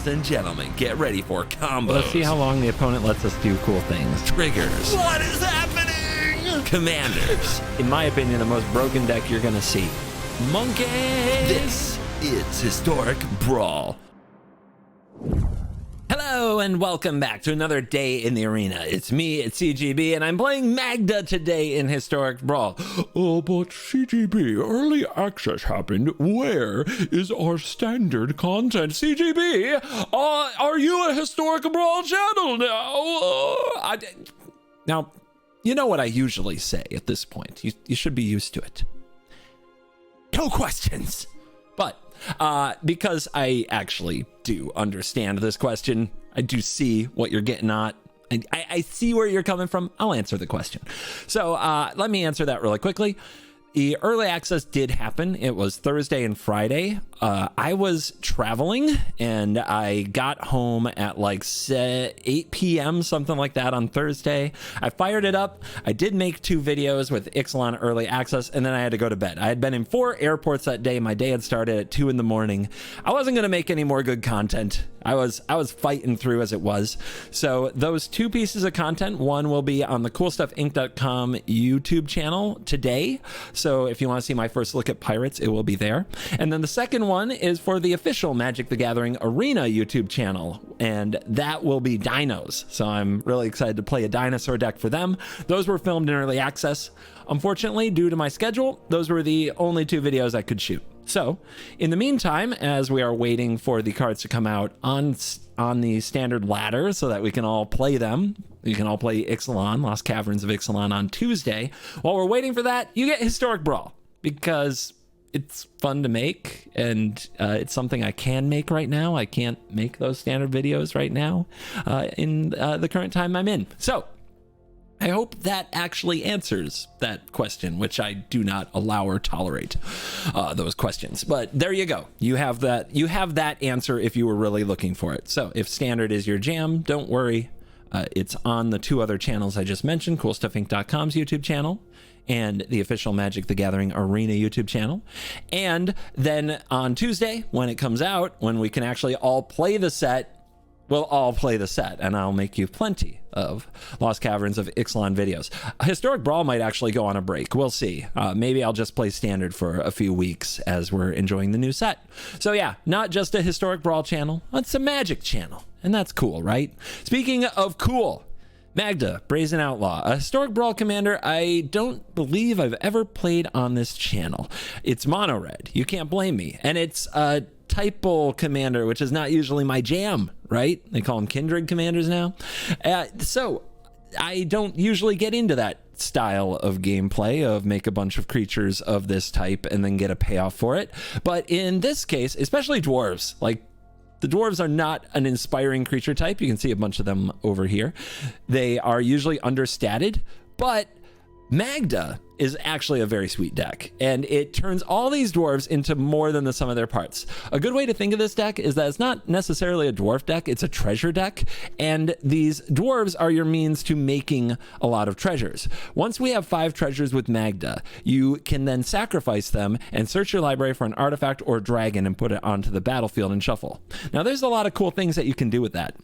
Ladies and gentlemen, get ready for combos. Let's see how long the opponent lets us do cool things. Triggers. What is happening? Commanders. In my opinion, the most broken deck you're gonna see. Monkeys. This is Historic Brawl. Hello and welcome back to another day in the arena. It's me, it's CGB, and I'm playing Magda today in Historic Brawl. Oh, but CGB, early access happened. Where is our standard content? CGB, are you a Historic Brawl channel now? Now, you know what I usually say at this point. You should be used to it. No questions. But because I actually do understand this question, I do see what you're getting at. I see where you're coming from. I'll answer the question. So let me answer that really quickly. The early access did happen. It was Thursday and Friday. I was traveling and I got home at like 8 p.m., something like that on Thursday. I fired it up. I did make 2 videos with Ixalan early access, and then I had to go to bed. I had been in 4 airports that day. My day had started at 2 in the morning. I wasn't going to make any more good content. I was fighting through as it was. So those 2 pieces of content, one will be on the CoolStuffInc.com YouTube channel today. So if you want to see my first look at pirates, it will be there. And then the second one is for the official Magic the Gathering Arena YouTube channel, and that will be dinos. So I'm really excited to play a dinosaur deck for them. Those were filmed in early access. Unfortunately, due to my schedule, those were the only 2 videos I could shoot. So in the meantime, as we are waiting for the cards to come out on the standard ladder so that we can all play them, you can all play Ixalan, Lost Caverns of Ixalan on Tuesday. While we're waiting for that, you get Historic Brawl because it's fun to make, and it's something I can make right now. I can't make those standard videos right now in the current time I'm in. So I hope that actually answers that question, which I do not allow or tolerate those questions. But there you go. You have that answer if you were really looking for it. So if standard is your jam, don't worry. It's on the 2 other channels I just mentioned, CoolStuffInc.com's YouTube channel and the official Magic the Gathering Arena YouTube channel. And then on Tuesday, when it comes out, when we can actually all play the set, we'll all play the set, and I'll make you plenty of Lost Caverns of Ixalan videos. Historic Brawl might actually go on a break. We'll see. Maybe I'll just play standard for a few weeks as we're enjoying the new set. So yeah, not just a Historic Brawl channel, it's a Magic channel, and that's cool, right? Speaking of cool, Magda, Brazen Outlaw, a Historic Brawl commander I don't believe I've ever played on this channel. It's mono red. You can't blame me. And it's a typal commander, which is not usually my jam, right? They call them kindred commanders now. So I don't usually get into that style of gameplay of make a bunch of creatures of this type and then get a payoff for it. But in this case, especially dwarves, like the dwarves are not an inspiring creature type. You can see a bunch of them over here. They are usually understated, but Magda is actually a very sweet deck, and it turns all these dwarves into more than the sum of their parts. A good way to think of this deck is that it's not necessarily a dwarf deck, it's a treasure deck, and these dwarves are your means to making a lot of treasures. Once we have 5 treasures with Magda, you can then sacrifice them and search your library for an artifact or dragon and put it onto the battlefield and shuffle. Now there's a lot of cool things that you can do with that.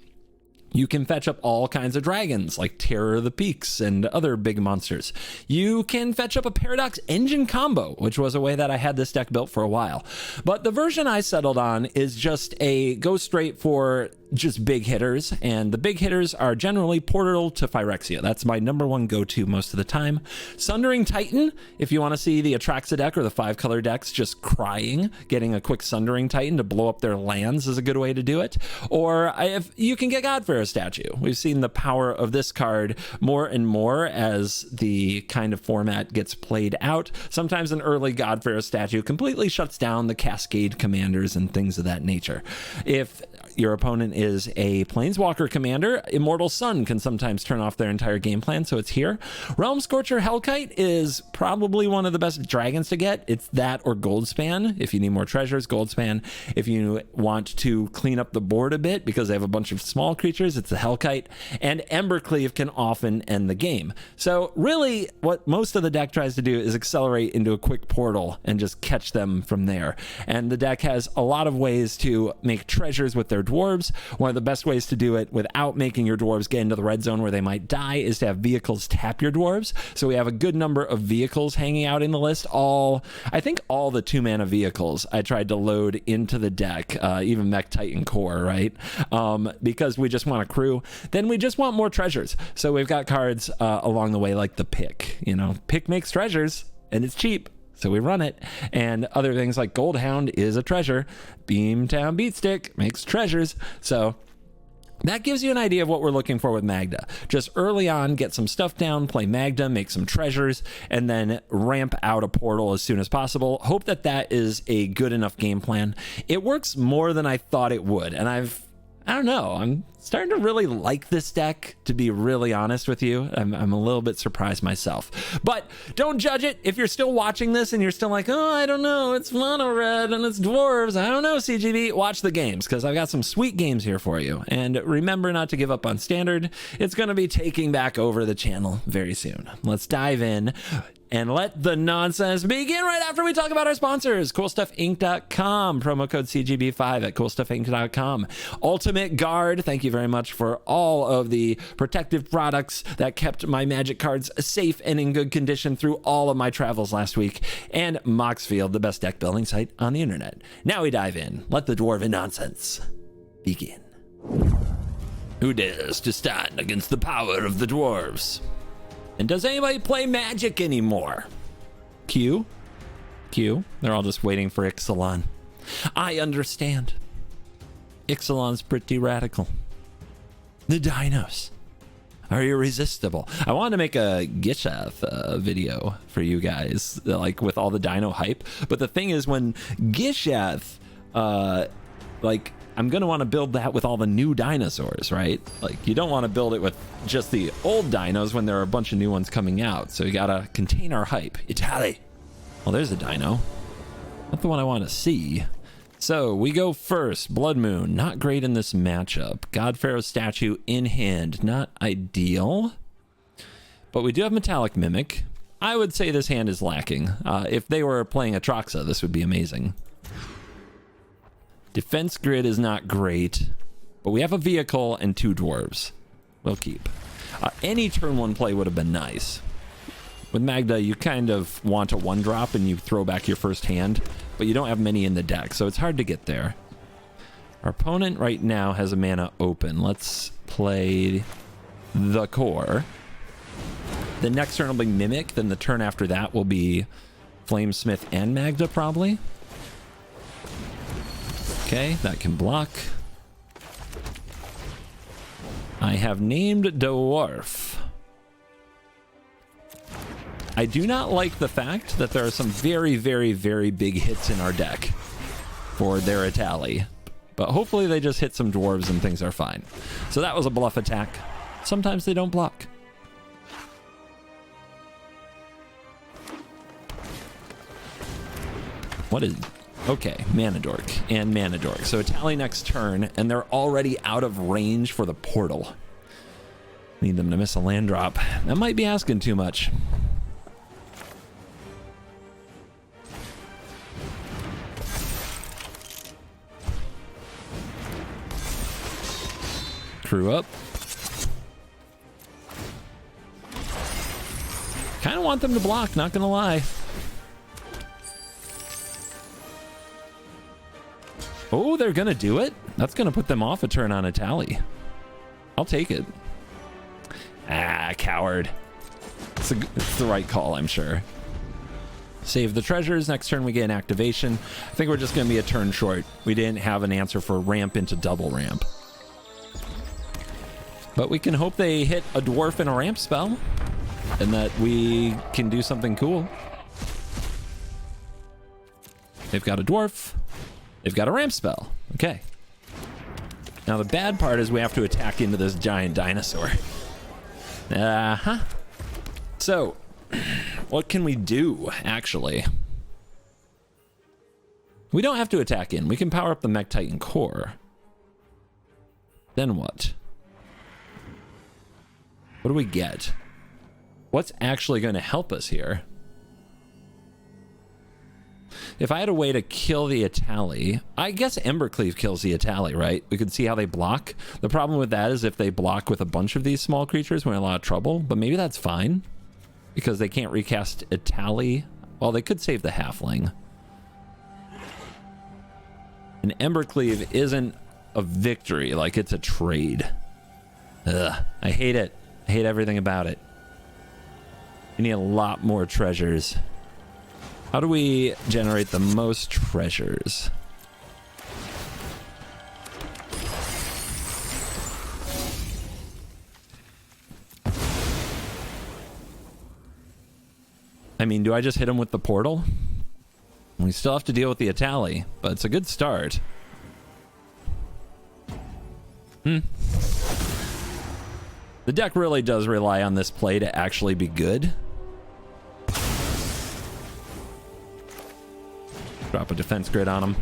You can fetch up all kinds of dragons like Terror of the Peaks and other big monsters. You can fetch up a Paradox Engine combo, which was a way that I had this deck built for a while. But the version I settled on is just a go straight for just big hitters, and the big hitters are generally Portal to Phyrexia. That's my #1 go-to most of the time. Sundering Titan, if you want to see the Atraxa deck or the 5-color decks just crying, getting a quick Sundering Titan to blow up their lands is a good way to do it. Or if you can get Godfarer Statue. We've seen the power of this card more and more as the kind of format gets played out. Sometimes an early Godfarer Statue completely shuts down the Cascade commanders and things of that nature. If your opponent is a Planeswalker commander. Immortal Sun can sometimes turn off their entire game plan, so it's here. Realm Scorcher Hellkite is probably one of the best dragons to get. It's that or Goldspan. If you need more treasures, Goldspan. If you want to clean up the board a bit because they have a bunch of small creatures, it's the Hellkite. And Embercleave can often end the game. So really, what most of the deck tries to do is accelerate into a quick portal and just catch them from there. And the deck has a lot of ways to make treasures with their dwarves. One of the best ways to do it without making your dwarves get into the red zone where they might die is to have vehicles tap your dwarves. So we have a good number of vehicles hanging out in the list. I think all the 2-mana vehicles I tried to load into the deck, even Mech Titan Core, right? Because we just want a crew. Then we just want more treasures. So we've got cards along the way like the Pick. You know, Pick makes treasures and it's cheap, so we run it. And other things like Goldhound is a treasure. Beamtown Beatstick makes treasures. So that gives you an idea of what we're looking for with Magda. Just early on, get some stuff down, play Magda, make some treasures, and then ramp out a portal as soon as possible. Hope that that is a good enough game plan. It works more than I thought it would, and I don't know. I'm starting to really like this deck, to be really honest with you. I'm a little bit surprised myself. But don't judge it. If you're still watching this and you're still like, oh, I don't know, it's mono red and it's dwarves. I don't know, CGB. Watch the games, because I've got some sweet games here for you. And remember not to give up on Standard. It's going to be taking back over the channel very soon. Let's dive in and let the nonsense begin right after we talk about our sponsors. CoolStuffInc.com. Promo code CGB5 at CoolStuffInc.com. Ultimate Guard. Thank you very much for all of the protective products that kept my Magic cards safe and in good condition through all of my travels last week. And Moxfield, the best deck building site on the internet. Now we dive in. Let the dwarven nonsense begin. Who dares to stand against the power of the dwarves? And does anybody play Magic anymore? Q? They're all just waiting for Ixalan. I understand. Ixalan's pretty radical. The dinos are irresistible. I wanted to make a Gishath video for you guys, like with all the dino hype. But the thing is, when Gishath, I'm going to want to build that with all the new dinosaurs, right? Like, you don't want to build it with just the old dinos when there are a bunch of new ones coming out. So you got to contain our hype. Italy. Well, there's a dino. Not the one I want to see. So we go first. Blood Moon. Not great in this matchup. God Pharaoh statue in hand. Not ideal. But we do have Metallic Mimic. I would say this hand is lacking. If they were playing Atraxa, this would be amazing. Defense grid is not great, but we have a vehicle and 2 dwarves. We'll keep. Any turn 1 play would have been nice. With Magda, you kind of want a 1-drop and you throw back your first hand, but you don't have many in the deck, so it's hard to get there. Our opponent right now has a mana open. Let's play the core. The next turn will be Mimic, then the turn after that will be Flamesmith and Magda, probably. Okay, that can block. I have named Dwarf. I do not like the fact that there are some very, very, very big hits in our deck for their Italy. But hopefully they just hit some dwarves and things are fine. So that was a bluff attack. Sometimes they don't block. What is... Okay, Mana Dork and Mana Dork. So Italy next turn, and they're already out of range for the portal. Need them to miss a land drop. That might be asking too much. Crew up. Kind of want them to block, not gonna lie. Oh, they're gonna do it? That's gonna put them off a turn on Italy. I'll take it. Ah, coward. It's the right call, I'm sure. Save the treasures. Next turn we get an activation. I think we're just gonna be a turn short. We didn't have an answer for ramp into double ramp. But we can hope they hit a dwarf and a ramp spell, and that we can do something cool. They've got a dwarf. They've got a ramp spell. Okay. Now the bad part is we have to attack into this giant dinosaur. So, what can we do, actually? We don't have to attack in. We can power up the Mech Titan core. Then what? What do we get? What's actually going to help us here? If I had a way to kill the Itali, I guess Embercleave kills the Itali, right? We could see how they block. The problem with that is if they block with a bunch of these small creatures, we're in a lot of trouble. But maybe that's fine, because they can't recast Itali. Well, they could save the halfling. And Embercleave isn't a victory, like it's a trade. Ugh, I hate it. I hate everything about it. We need a lot more treasures. How do we generate the most treasures? I mean, do I just hit him with the portal? We still have to deal with the Itali, but it's a good start. The deck really does rely on this play to actually be good. Drop a defense grid on them.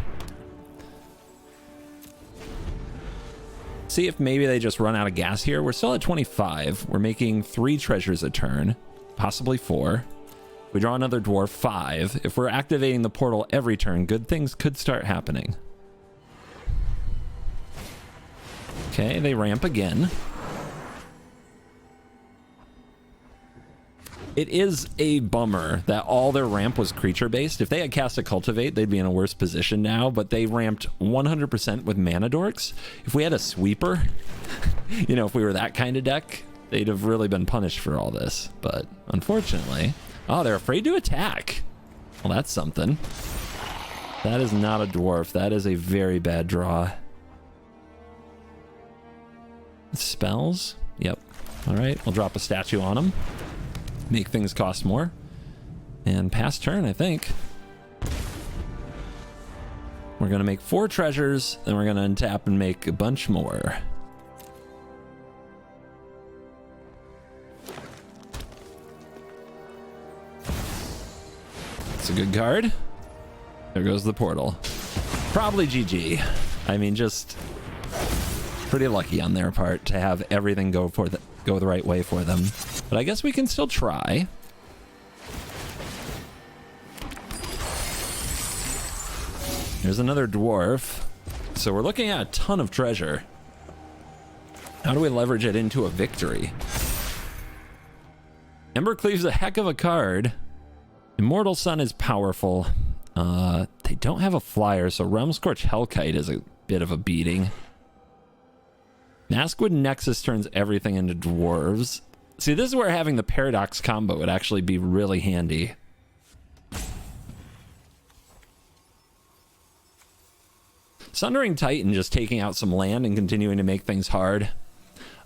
See if maybe they just run out of gas here. We're still at 25. We're making 3 treasures a turn, possibly 4. We draw another dwarf, 5. If we're activating the portal every turn, good things could start happening. Okay, they ramp again. It is a bummer that all their ramp was creature-based. If they had cast a Cultivate, they'd be in a worse position now, but they ramped 100% with Mana Dorks. If we had a Sweeper, you know, if we were that kind of deck, they'd have really been punished for all this. But unfortunately... Oh, they're afraid to attack. Well, that's something. That is not a dwarf. That is a very bad draw. Spells? Yep. All right, we'll drop a statue on them. Make things cost more. And pass turn, I think. We're going to make 4 treasures, then we're going to untap and make a bunch more. That's a good card. There goes the portal. Probably GG. I mean, just pretty lucky on their part to have everything go the right way for them. But I guess we can still try. There's another dwarf. So we're looking at a ton of treasure. How do we leverage it into a victory? Embercleave's a heck of a card. Immortal Sun is powerful. They don't have a flyer, so Realm Scorch Hellkite is a bit of a beating. Maskwood Nexus turns everything into dwarves. See, this is where having the Paradox combo would actually be really handy. Sundering Titan just taking out some land and continuing to make things hard.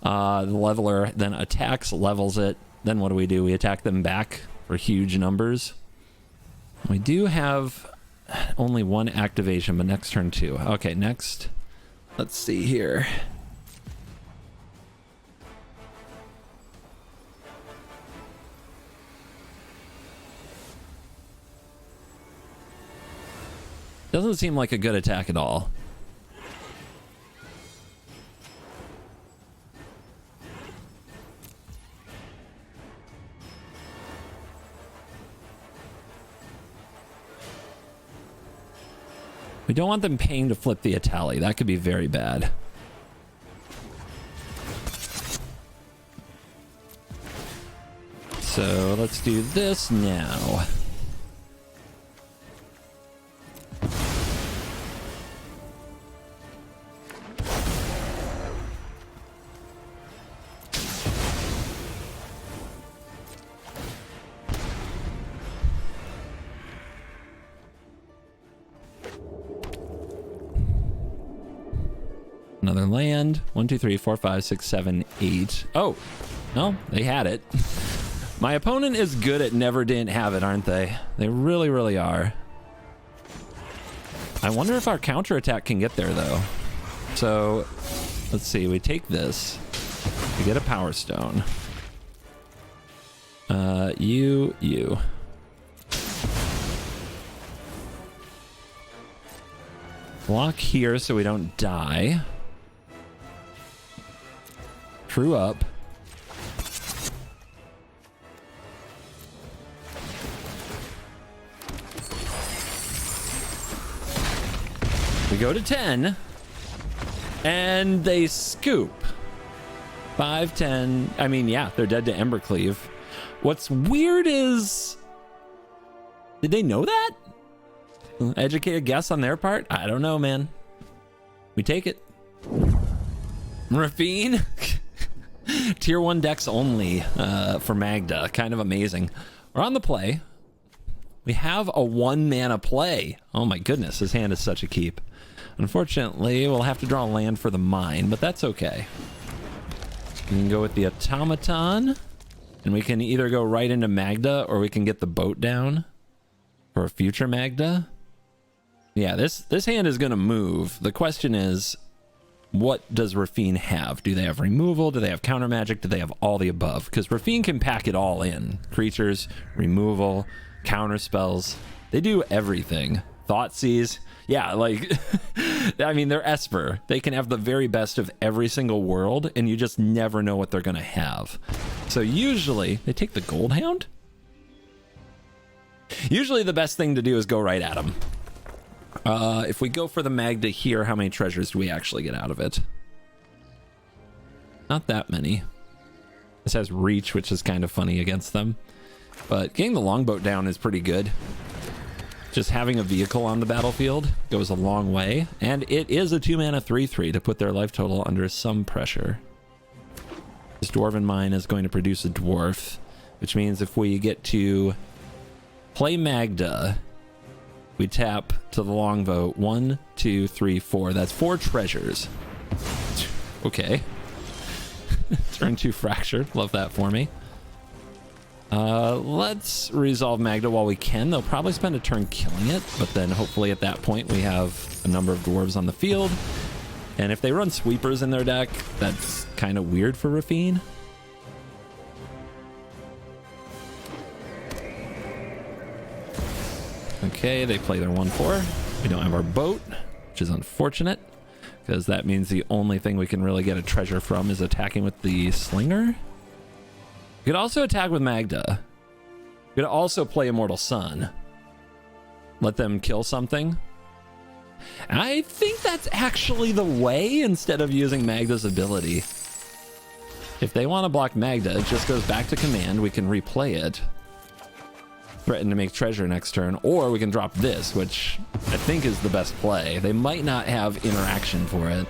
The leveler then attacks, levels it. Then what do? We attack them back for huge numbers. We do have only 1 activation, but next turn 2. Okay, next. Let's see here. Doesn't seem like a good attack at all. We don't want them paying to flip the Itali. That could be very bad. So let's do this now. Another land. 1, 2, 3, 4, 5, 6, 7, 8. Oh, no, they had it. My opponent is good at never didn't have it, aren't they? They really, really are. I wonder if our counterattack can get there, though. So Let's see, we take this. We get a power stone. You. Block here so we don't die. True up. We go to 10. And they scoop. 5, 10. I mean, yeah, they're dead to Embercleave. What's weird is... Did they know that? Educated guess on their part? I don't know, man. We take it. Rafine? Tier 1 decks only for Magda. Kind of amazing. We're on the play. We have a 1 mana play. Oh my goodness, his hand is such a keep. Unfortunately, we'll have to draw a land for the mine, but that's okay. We can go with the automaton, and we can either go right into Magda, or we can get the boat down for a future Magda. Yeah, this hand is going to move. The question is, what does Rafine have? Do they have removal? Do they have counter magic? Do they have all the above? Because Rafine can pack it all in. Creatures, removal, counter spells. They do everything. Thoughtseize. Yeah, like, I mean, they're Esper. They can have the very best of every single world, and you just never know what they're going to have. So usually, they take the Gold Hound? Usually the best thing to do is go right at them. If we go for the Magda here, how many treasures do we actually get out of it? Not that many. This has reach, which is kind of funny against them. But getting the longboat down is pretty good. Just having a vehicle on the battlefield goes a long way. And it is a 2-mana 3/3 to put their life total under some pressure. This Dwarven Mine is going to produce a dwarf, which means if we get to play Magda, we tap to the longboat. 1, 2, 3, 4. That's 4 treasures. Okay. Turn 2 fractured. Love that for me. Let's resolve Magda while we can. They'll probably spend a turn killing it, but then hopefully at that point we have a number of dwarves on the field. And if they run sweepers in their deck, that's kind of weird for Rafine. Okay, they play their 1/4. We don't have our boat, which is unfortunate, because that means the only thing we can really get a treasure from is attacking with the Slinger. You could also attack with Magda. You could also play Immortal Sun. Let them kill something. I think that's actually the way, instead of using Magda's ability. If they want to block Magda, it just goes back to command. We can replay it. Threaten to make treasure next turn, or we can drop this, which I think is the best play. They might not have interaction for it.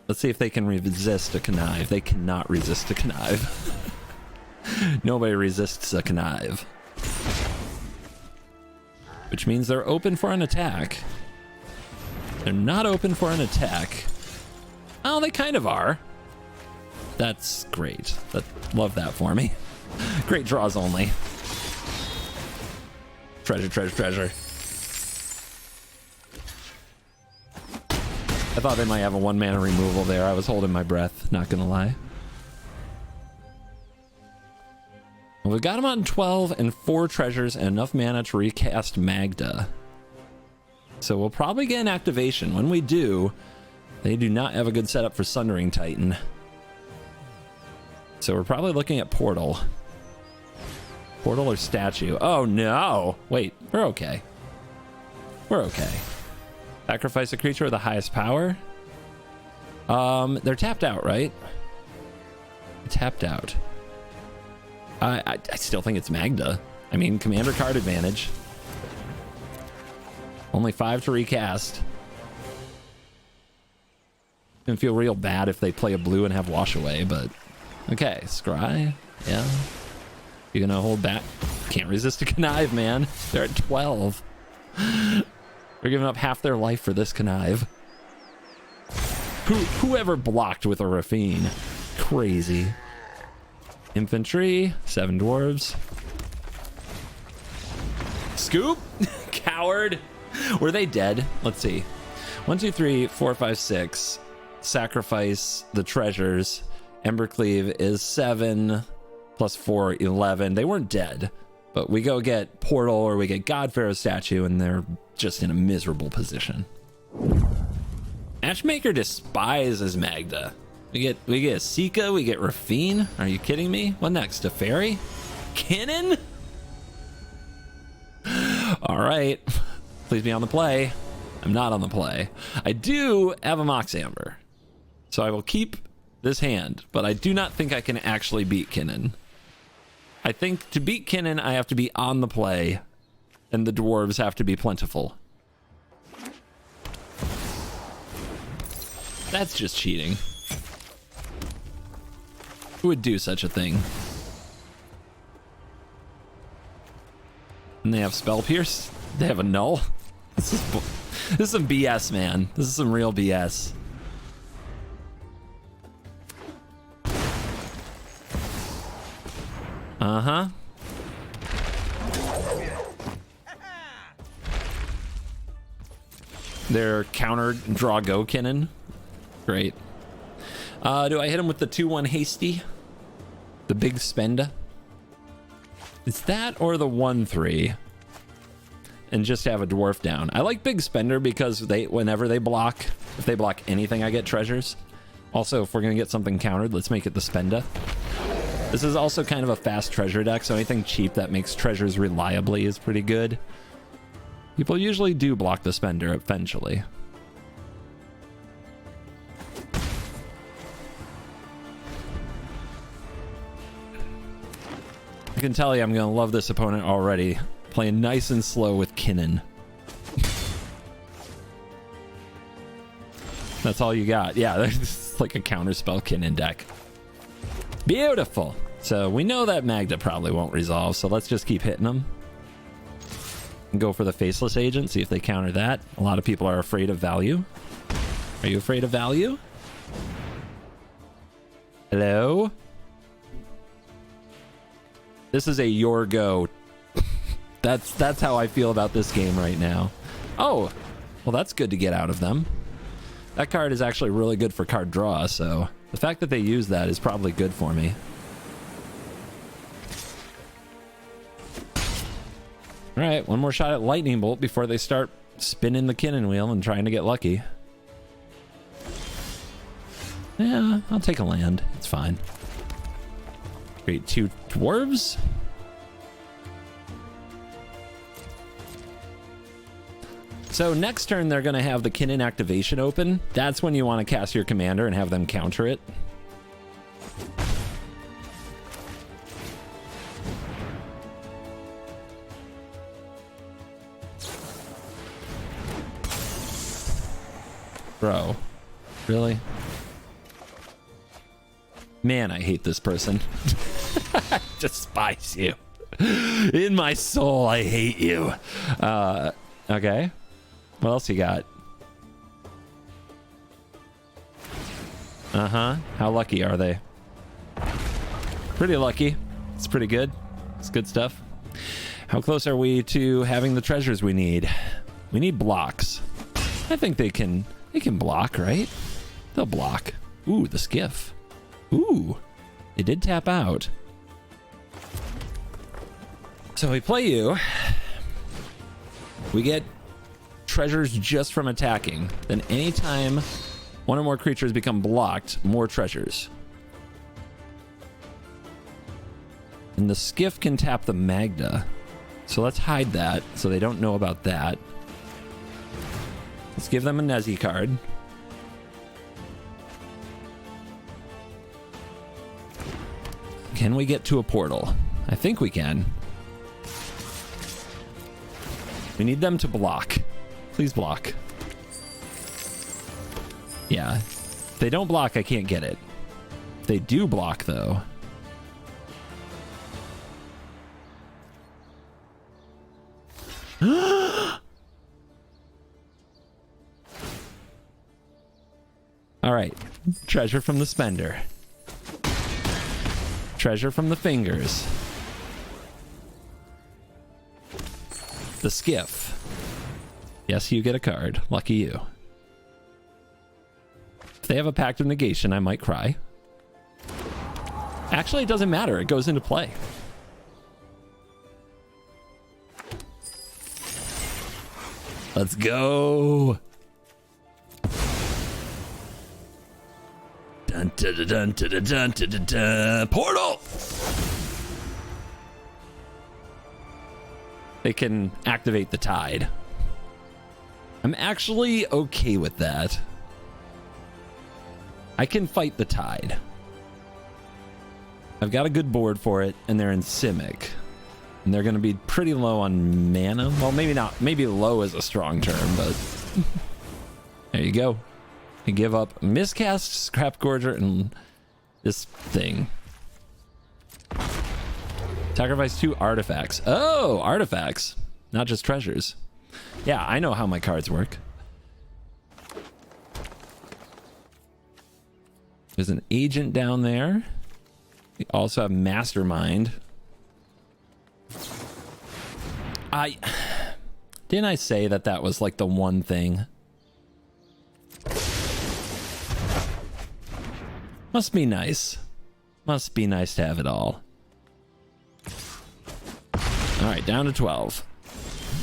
Let's see if they can resist a connive. They cannot resist a connive. Nobody resists a connive. Which means they're open for an attack. They're not open for an attack. Oh, they kind of are. That's great. Love that for me. Great draws only. Treasure, treasure, treasure. I thought they might have a 1-mana removal there. I was holding my breath, not gonna lie. Well, we got them on 12 and 4 treasures and enough mana to recast Magda. So we'll probably get an activation. When we do, they do not have a good setup for Sundering Titan. So we're probably looking at Portal. Portal or Statue. Oh no! Wait, we're okay. We're okay. Sacrifice a creature with the highest power. They're tapped out, right? Tapped out. I still think it's Magda. I mean, commander card advantage. Only 5 to recast. Gonna feel real bad if they play a blue and have wash away, but okay, scry. Yeah. You're gonna hold back. Can't resist a connive, man. They're at 12. They're giving up half their life for this connive. Whoever blocked with a Rafine. Crazy. Infantry, 7 dwarves. Scoop! Coward! Were they dead? Let's see. 1, 2, 3, 4, 5, 6. Sacrifice the treasures. Embercleave is 7 plus 4, 11. They weren't dead, but we go get Portal or we get God Pharaoh's statue, and they're just in a miserable position. Matchmaker despises Magda. We get a Sika, we get Rafine. Are you kidding me? What next? A fairy? Kinnon? All right. Please be on the play. I'm not on the play. I do have a Mox Amber, so I will keep this hand, but I do not think I can actually beat Kinnon. I think to beat Kinnon, I have to be on the play, and the dwarves have to be plentiful. That's just cheating. Who would do such a thing? And they have Spell Pierce? They have a Null? This is some BS, man. This is some real BS. Uh-huh. Their counter draw go Kinnon. Great. Do I hit him with the 2-1 hasty? The big spender? Is that or the 1-3? And just have a dwarf down. I like big spender because whenever they block, if they block anything, I get treasures. Also, if we're gonna get something countered, let's make it the spender. This is also kind of a fast treasure deck, so anything cheap that makes treasures reliably is pretty good. People usually do block the spender eventually. I can tell you I'm gonna love this opponent already. Playing nice and slow with Kinnon. That's all you got. Yeah, it's like a counterspell Kinnon deck. Beautiful. So we know that Magda probably won't resolve, so let's just keep hitting them. And go for the Faceless Agent, see if they counter that. A lot of people are afraid of value. Are you afraid of value? Hello? This is a your go. That's how I feel about this game right now. Oh, well, that's good to get out of them. That card is actually really good for card draw, so the fact that they use that is probably good for me. All right, one more shot at Lightning Bolt before they start spinning the Kinnon wheel and trying to get lucky. Yeah, I'll take a land. It's fine. Great, 2 dwarves. So next turn, they're going to have the Kinnon activation open. That's when you want to cast your commander and have them counter it. Bro, really? Man, I hate this person. I despise you. In my soul, I hate you. Okay. What else you got? Uh-huh. How lucky are they? Pretty lucky. It's pretty good. It's good stuff. How close are we to having the treasures we need? We need blocks. I think they can block, right? They'll block. Ooh, the skiff. Ooh, it did tap out. So we play you. We get treasures just from attacking. Then anytime one or more creatures become blocked, more treasures. And the skiff can tap the Magda. So let's hide that so they don't know about that. Let's give them a Nezi card. Can we get to a portal? I think we can. We need them to block. Please block. Yeah. If they don't block, I can't get it. If they do block, though. All right. Treasure from the spender. Treasure from the fingers. The skiff. Yes, you get a card. Lucky you. If they have a pact of negation, I might cry. Actually, it doesn't matter. It goes into play. Let's go. Dun, dun, dun, dun, dun, dun, dun, dun, dun. Portal. They can activate the tide. I'm actually okay with that. I can fight the tide. I've got a good board for it, and they're in Simic. And they're going to be pretty low on mana. Well, maybe not. Maybe low is a strong term, but there you go. You give up Miscast, Scrap Gorger, and this thing. Sacrifice 2 artifacts. Oh, artifacts. Not just treasures. Yeah, I know how my cards work. There's an agent down there. We also have Mastermind. Didn't I say that that was like the one thing? Must be nice. Must be nice to have it all. All right, down to 12.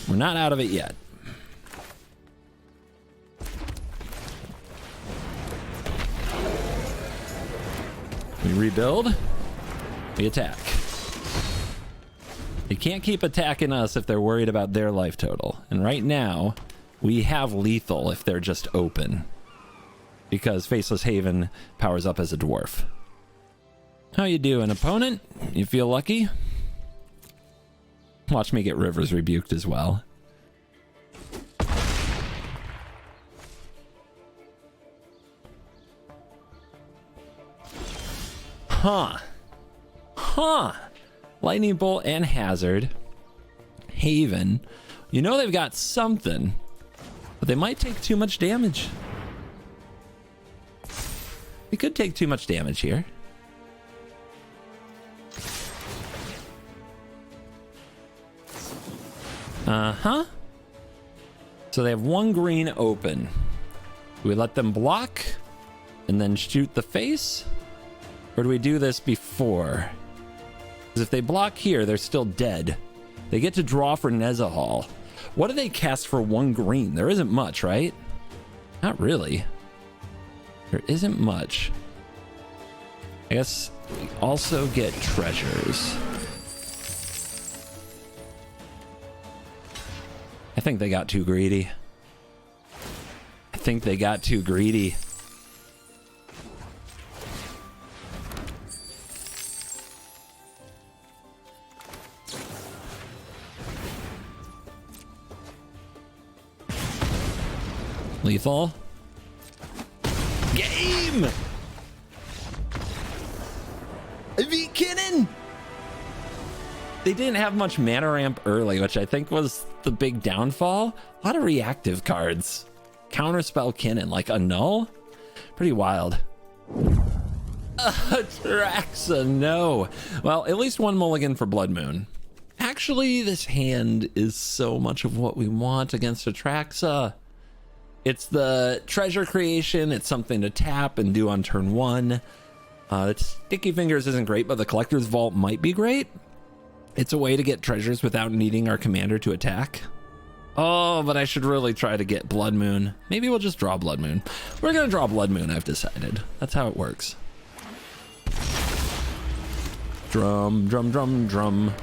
We're not out of it yet. We rebuild. We attack. They can't keep attacking us if they're worried about their life total. And right now, we have lethal if they're just open. Because Faceless Haven powers up as a dwarf. How you doing, opponent? You feel lucky? Watch me get Rivers rebuked as well. Huh. Huh. Lightning Bolt and Hazard. Haven. You know they've got something, but they might take too much damage. We could take too much damage here. Uh-huh. So they have one green open. Do we let them block and then shoot the face? Or do we do this before? Because if they block here, they're still dead. They get to draw for Nezahal. What do they cast for one green? There isn't much, right? Not really. There isn't much. I guess we also get treasures. I think they got too greedy. I think they got too greedy. Lethal. Game! V Kinnon! They didn't have much mana ramp early, which I think was the big downfall. A lot of reactive cards. Counterspell Kinnon, like a null? Pretty wild. Traxa, no. Well, at least one mulligan for Blood Moon. Actually, this hand is so much of what we want against Atraxa. It's the treasure creation. It's something to tap and do on turn 1. Sticky Fingers isn't great, but the Collector's Vault might be great. It's a way to get treasures without needing our commander to attack. Oh, but I should really try to get Blood Moon. Maybe we'll just draw Blood Moon. We're going to draw Blood Moon, I've decided. That's how it works. Drum, drum, drum, drum.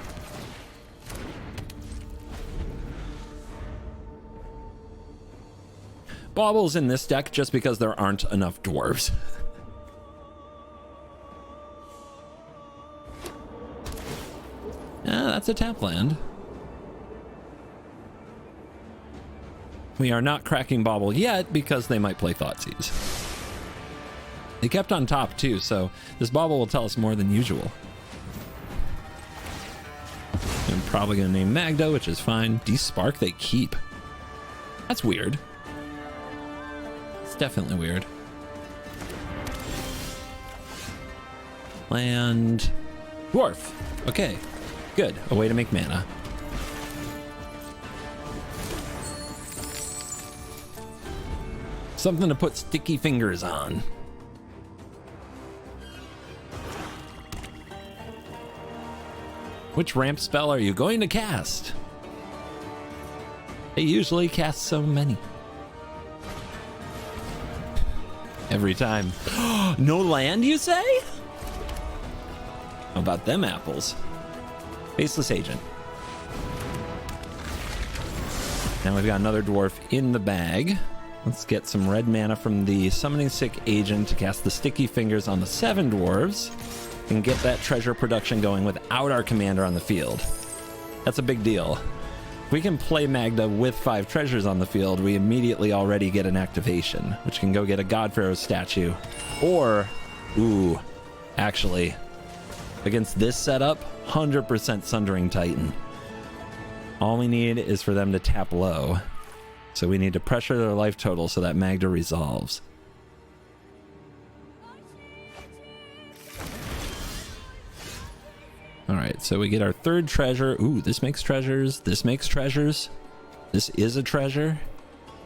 Bauble's in this deck just because there aren't enough dwarves. That's a tap land. We are not cracking Bauble yet because they might play Thoughtseize. They kept on top too, so this Bauble will tell us more than usual. I'm probably going to name Magda, which is fine. Despark they keep. That's weird. It's definitely weird. Land. Dwarf. Okay, good. A way to make mana. Something to put sticky fingers on. Which ramp spell are you going to cast? They usually cast so many. Every time. No land, you say? How about them apples? Faceless Agent. Now we've got another dwarf in the bag. Let's get some red mana from the Summoning Sick Agent to cast the Sticky Fingers on the 7 dwarves and get that treasure production going without our commander on the field. That's a big deal. If we can play Magda with 5 treasures on the field, we immediately already get an activation, which can go get a God Pharaoh statue. Or, ooh, actually, against this setup, 100% Sundering Titan. All we need is for them to tap low. So we need to pressure their life total so that Magda resolves. All right, so we get our 3rd treasure. Ooh, this makes treasures. This makes treasures. This is a treasure.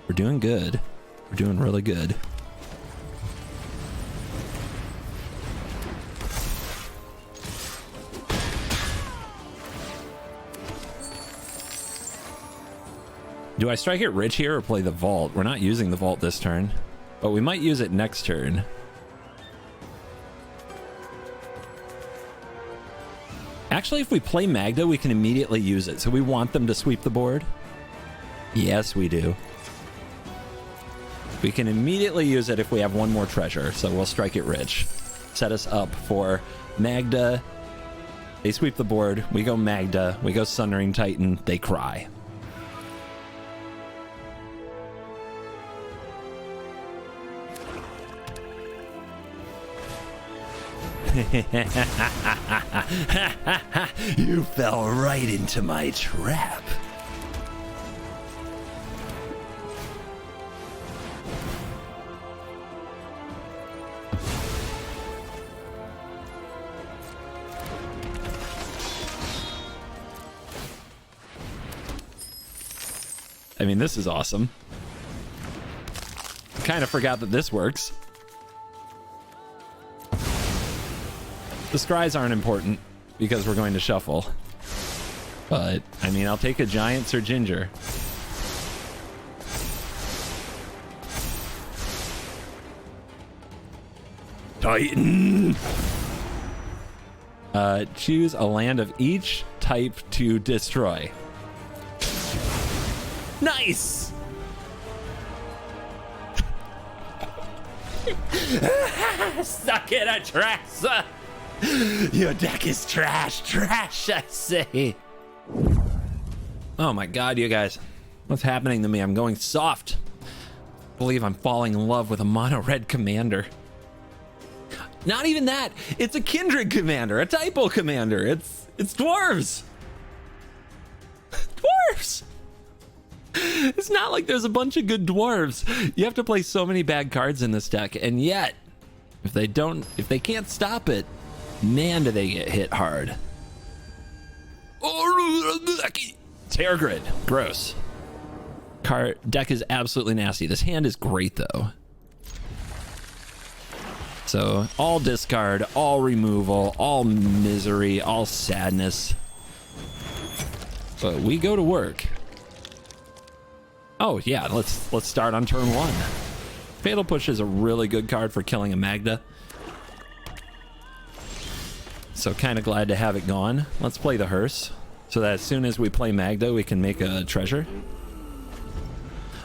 We're doing good. We're doing really good. Do I strike it rich here or play the vault? We're not using the vault this turn, but we might use it next turn. Actually, if we play Magda, we can immediately use it. So we want them to sweep the board? Yes, we do. We can immediately use it if we have one more treasure. So we'll strike it rich. Set us up for Magda. They sweep the board. We go Magda. We go Sundering Titan. They cry. You fell right into my trap. I mean, this is awesome. Kind of forgot that this works. The scries aren't important because we're going to shuffle. But, I mean, I'll take a Giants or Ginger. Titan! Choose a land of each type to destroy. Nice! Suck it, a trash! Your deck is trash, trash, I say. Oh my god, you guys. What's happening to me? I'm going soft. I believe I'm falling in love with a mono red commander. Not even that. It's a kindred commander, a typo commander. It's dwarves. Dwarves. It's not like there's a bunch of good dwarves. You have to play so many bad cards in this deck, and yet, if they can't stop it, man, do they get hit hard. Terror Grid, gross. Deck is absolutely nasty. This hand is great though. So all discard, all removal, all misery, all sadness. But we go to work. Oh yeah, let's start on turn 1. Fatal Push is a really good card for killing a Magda. So kind of glad to have it gone. Let's play the hearse so that as soon as we play Magda, we can make a treasure.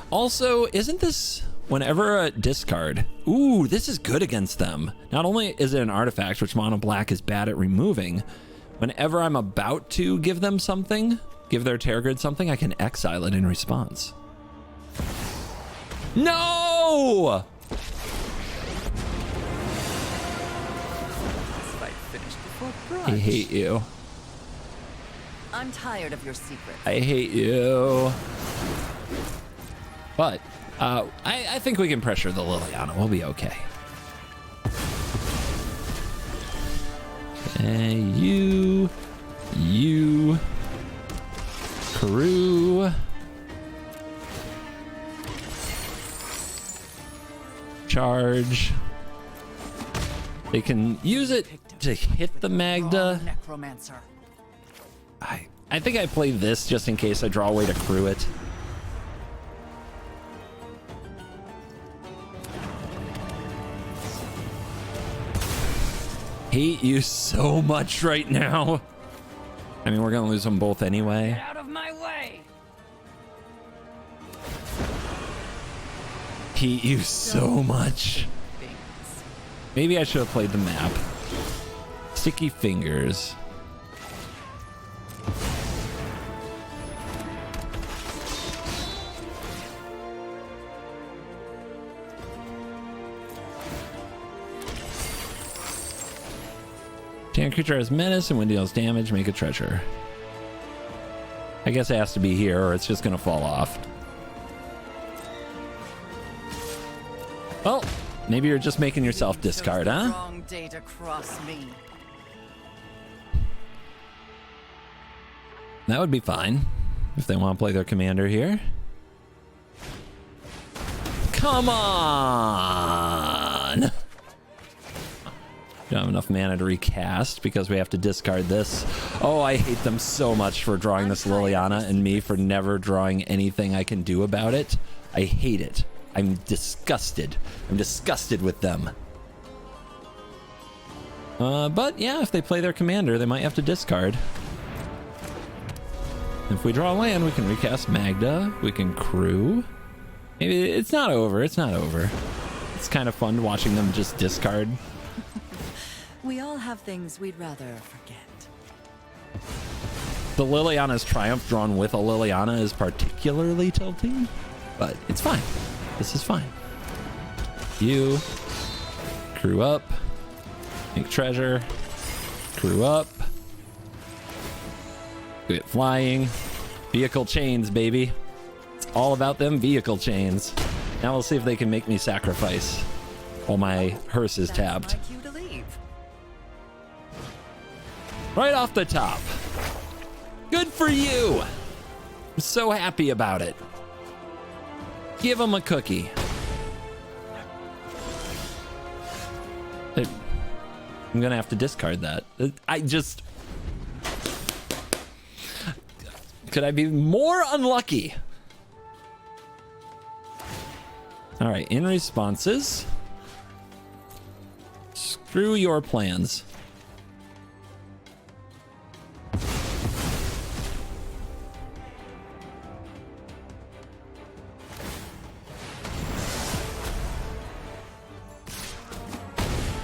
Also, isn't this whenever a discard? Ooh, this is good against them. Not only is it an artifact, which mono black is bad at removing, whenever I'm about to give them something, give their Terror Grid something, I can exile it in response. No! I hate you. I'm tired of your secrets. I hate you. But I think we can pressure the Liliana. We'll be okay. You. Crew. Charge. They can use it to hit the Magda. Necromancer. I think I play this just in case I draw a way to crew it. Hate you so much right now. I mean, we're gonna lose them both anyway. Get out of my way. Hate you so much. Maybe I should have played the map. Sticky fingers. Target creature has menace and when it deals damage, make a treasure. I guess it has to be here or it's just gonna fall off. Well, maybe you're just making yourself discard, huh? Wrong day to cross me. That would be fine if they want to play their commander here. Come on! Don't have enough mana to recast because we have to discard this. Oh, I hate them so much for drawing this Liliana and me for never drawing anything I can do about it. I hate it. I'm disgusted. I'm disgusted with them. But yeah, if they play their commander, they might have to discard. If we draw land, we can recast Magda. We can crew. Maybe it's not over. It's not over. It's kind of fun watching them just discard. We all have things we'd rather forget. The Liliana's Triumph drawn with a Liliana is particularly tilting, but it's fine. This is fine. You crew up, make treasure, crew up, get flying, vehicle chains, baby. It's all about them vehicle chains. Now we'll see if they can make me sacrifice while my hearse is tapped. That's my cue to leave. Right off the top. Good for you. I'm so happy about it. Give him a cookie. I'm gonna have to discard that. Could I be more unlucky? All right, in responses. Screw your plans.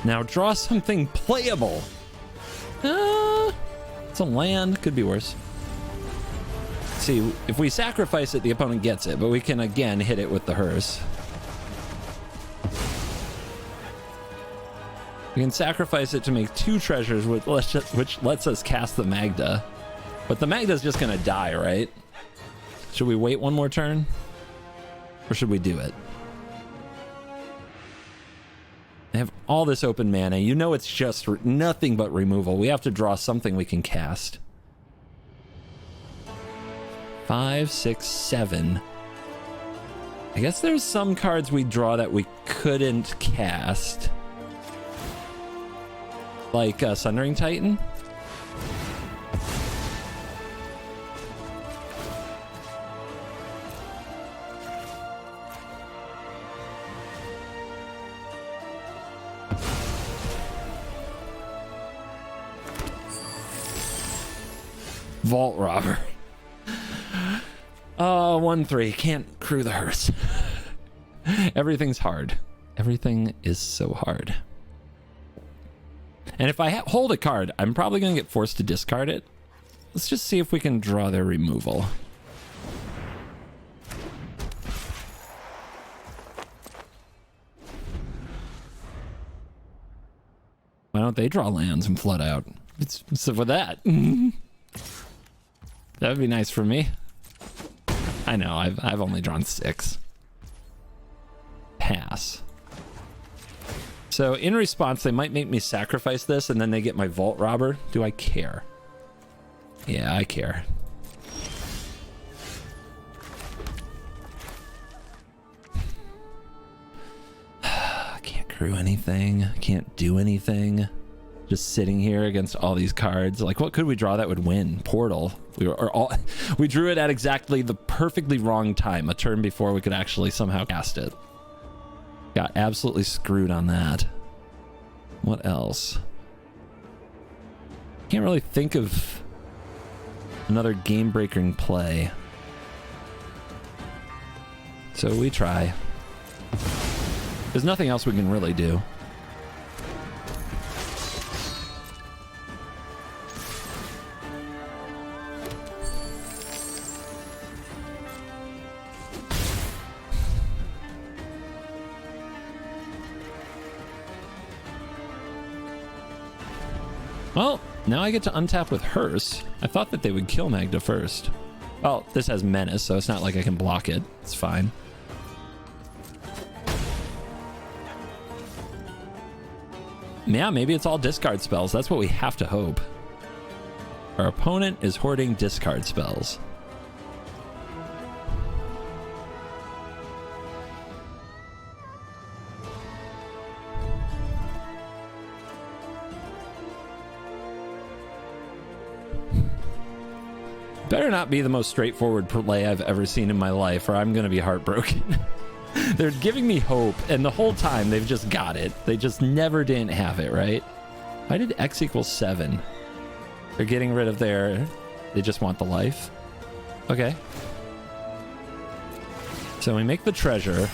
Now draw something playable. It's a land, could be worse. See, if we sacrifice it, the opponent gets it, but we can again hit it with the hearse. We can sacrifice it to make 2 treasures, which lets us cast the Magda. But the Magda's just gonna die, right? Should we wait one more turn? Or should we do it? I have all this open mana. You know it's just nothing but removal. We have to draw something we can cast. 5, 6, 7. I guess there's some cards we draw that we couldn't cast. Like Sundering Titan. Vault Robber. 1-3. Can't crew the hearse. Everything's hard. Everything is so hard. And if I hold a card, I'm probably going to get forced to discard it. Let's just see if we can draw their removal. Why don't they draw lands and flood out? What's up with that? That would be nice for me. I know, I've only drawn 6. Pass. So in response, they might make me sacrifice this and then they get my vault robber. Do I care? Yeah, I care. I can't crew anything. I can't do anything. Just sitting here against all these cards. Like, what could we draw that would win? Portal. We drew it at exactly the perfectly wrong time, a turn before we could actually somehow cast it. Got absolutely screwed on that. What else? Can't really think of another game-breaking play. So we try. There's nothing else we can really do. Well, now I get to untap with Hearse. I thought that they would kill Magda first. Well, this has Menace, so it's not like I can block it. It's fine. Yeah, maybe it's all discard spells. That's what we have to hope. Our opponent is hoarding discard spells. Better not be the most straightforward play I've ever seen in my life, or I'm going to be heartbroken. They're giving me hope, and the whole time they've just got it. They just never didn't have it, right? Why did X equals 7? They're getting rid of their... They just want the life. Okay. So we make the treasure.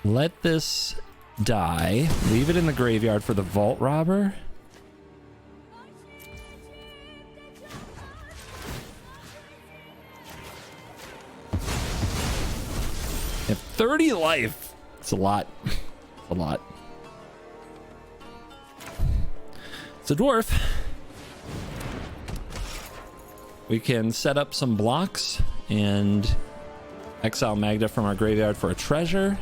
Let this die. Leave it in the graveyard for the vault robber. Have 30 life. It's a lot. It's a lot. It's a dwarf. We can set up some blocks and exile Magda from our graveyard for a treasure.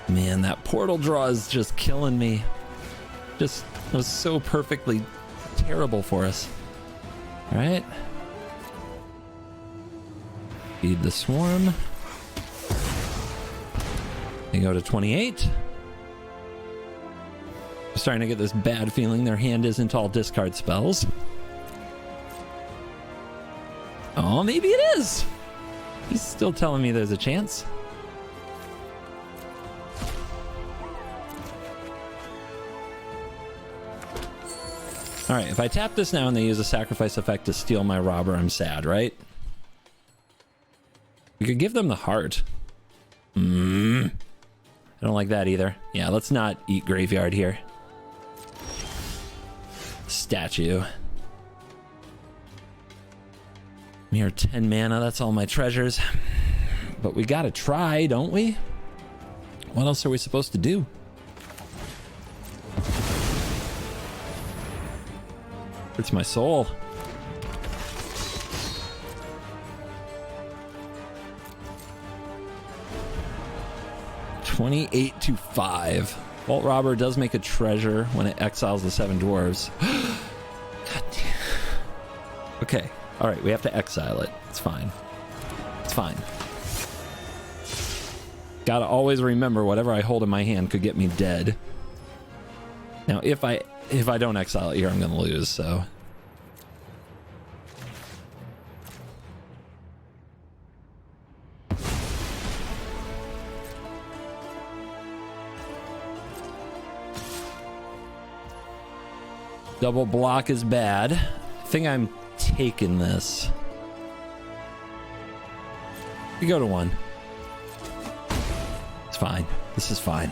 Man, that portal draw is just killing me. Just was so perfectly terrible for us. All right. Feed the swarm. They go to 28. I'm starting to get this bad feeling their hand isn't all discard spells. Oh, maybe it is. He's still telling me there's a chance. All right, if I tap this now and they use a sacrifice effect to steal my robber, I'm sad, right? We could give them the heart. I don't like that either. Yeah, let's not eat graveyard here. Statue. Mere 10 mana, that's all my treasures. But we gotta try, don't we? What else are we supposed to do? Hurts my soul. $28-5. Vault Robber does make a treasure when it exiles the 7 dwarves. God damn. Okay. All right. We have to exile it. It's fine. It's fine. Gotta always remember whatever I hold in my hand could get me dead. Now, if I don't exile it here, I'm gonna lose. So. Double block is bad. I think I'm taking this. We go to 1. It's fine. This is fine.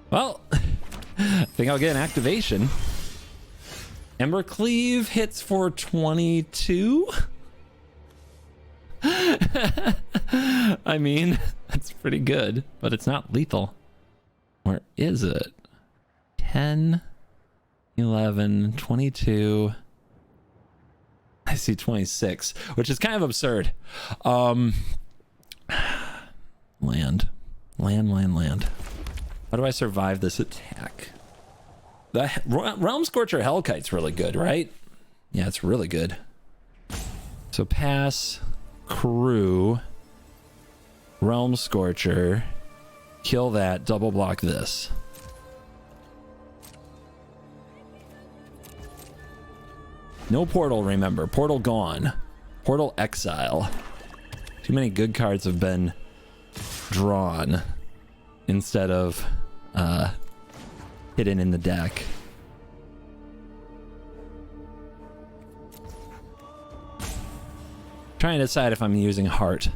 Well, I think I'll get an activation. Ember Cleave hits for 22. I mean, that's pretty good, but it's not lethal. Where is it? 10, 11, 22. I see 26, which is kind of absurd. Land. How do I survive this attack? The Realm Scorcher Hellkite's really good, right? Yeah, it's really good. So pass, crew, Realm Scorcher, kill that, double block this. No portal, remember. Portal gone. Portal exile. Too many good cards have been drawn instead of hidden in the deck. Trying to decide if I'm using heart.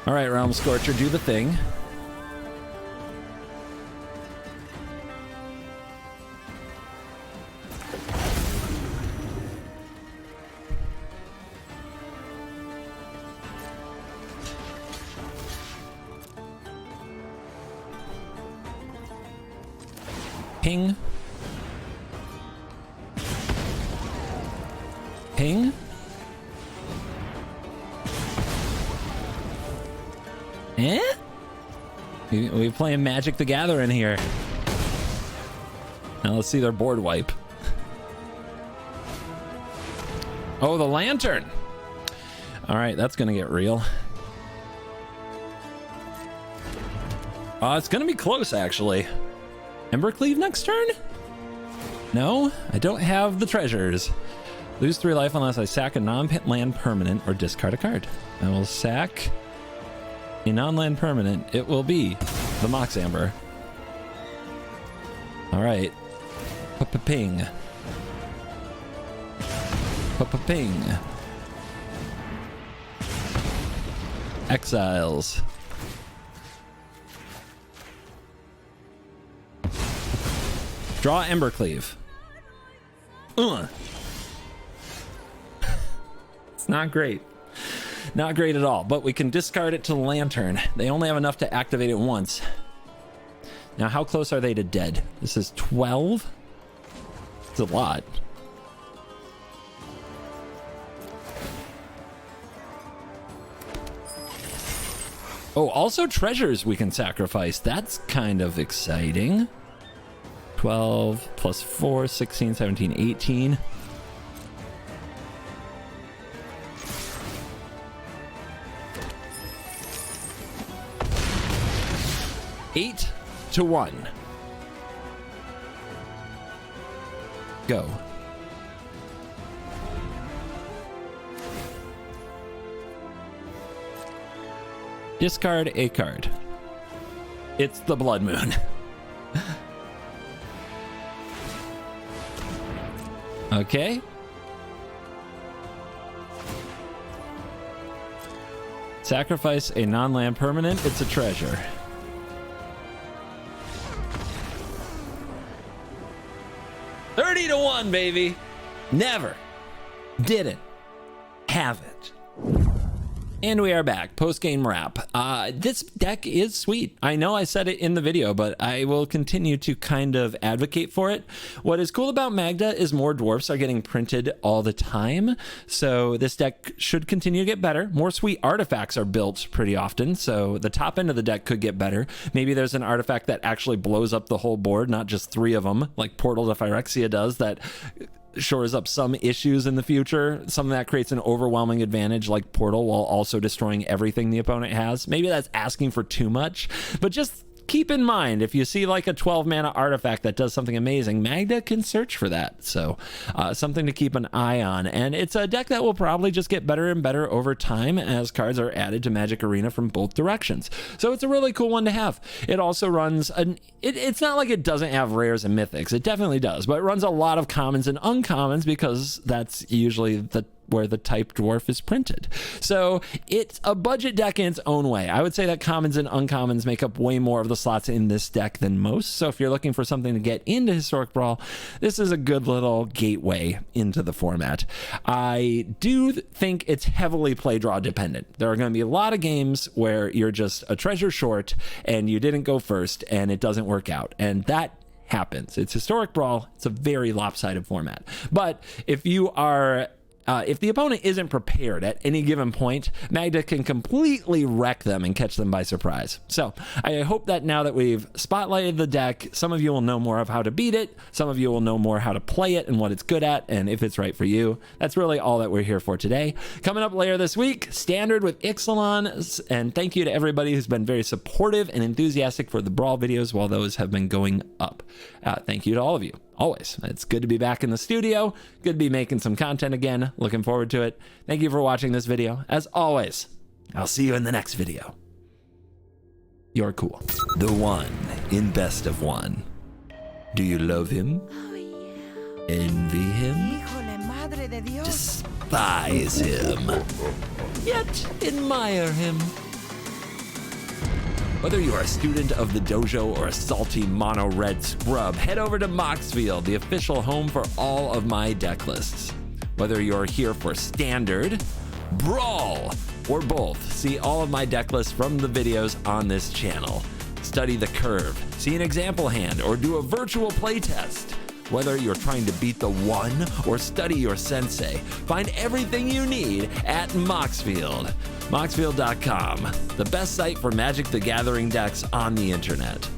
All right, Realm Scorcher, do the thing. Ping. Ping. Eh? We playing Magic the Gathering here. Now let's see their board wipe. Oh, the lantern. All right, that's gonna get real. It's gonna be close, actually. Embercleave next turn? No, I don't have the treasures. Lose 3 life unless I sack a non-land permanent or discard a card. I will sack a non-land permanent. It will be the Mox Amber. All right. Ping. Ping. Exiles. Draw Embercleave. It's not great. Not great at all, but we can discard it to the Lantern. They only have enough to activate it once. Now, how close are they to dead? This is 12? It's a lot. Oh, also treasures we can sacrifice. That's kind of exciting. 12 plus 4, 16, 17, 18. Eight to 1. Go. Discard a card. It's the Blood Moon. Okay. Sacrifice a non-land permanent. It's a treasure. $30 to 1, baby. Never. Didn't. Haven't. And we are back. Post-game wrap. This deck is sweet. I know I said it in the video, but I will continue to kind of advocate for it. What is cool about Magda is more dwarfs are getting printed all the time. So this deck should continue to get better. More sweet artifacts are built pretty often. So the top end of the deck could get better. Maybe there's an artifact that actually blows up the whole board, not just 3 of them, like Portal to Phyrexia does, that shores up some issues in the future. Something that creates an overwhelming advantage like Portal while also destroying everything the opponent has. Maybe that's asking for too much, but just keep in mind, if you see like a 12 mana artifact that does something amazing, Magda can search for that. So something to keep an eye on. And it's a deck that will probably just get better and better over time as cards are added to Magic Arena from both directions. So it's a really cool one to have. It also runs it's not like it doesn't have rares and mythics. It definitely does, but it runs a lot of commons and uncommons because that's usually where the type dwarf is printed. So it's a budget deck in its own way. I would say that commons and uncommons make up way more of the slots in this deck than most. So if you're looking for something to get into Historic Brawl, this is a good little gateway into the format. I do think it's heavily play draw dependent. There are going to be a lot of games where you're just a treasure short and you didn't go first and it doesn't work out. And that happens. It's Historic Brawl. It's a very lopsided format. But if you are if the opponent isn't prepared at any given point, Magda can completely wreck them and catch them by surprise. So I hope that now that we've spotlighted the deck, some of you will know more of how to beat it. Some of you will know more how to play it and what it's good at and if it's right for you. That's really all that we're here for today. Coming up later this week, Standard with Ixalan. And thank you to everybody who's been very supportive and enthusiastic for the Brawl videos while those have been going up. Thank you to all of you. Always. It's good to be back in the studio. Good to be making some content again. Looking forward to it. Thank you for watching this video. As always, I'll see you in the next video. You're cool. The one in Best of One. Do you love him? Oh, yeah. Envy him? Híjole, madre de Dios. Despise him? Yet admire him? Whether you're a student of the dojo or a salty mono red scrub, head over to Moxfield, the official home for all of my deck lists. Whether you're here for Standard, Brawl, or both, see all of my deck lists from the videos on this channel. Study the curve, see an example hand, or do a virtual playtest. Whether you're trying to beat the one or study your sensei, find everything you need at Moxfield. Moxfield.com, the best site for Magic the Gathering decks on the internet.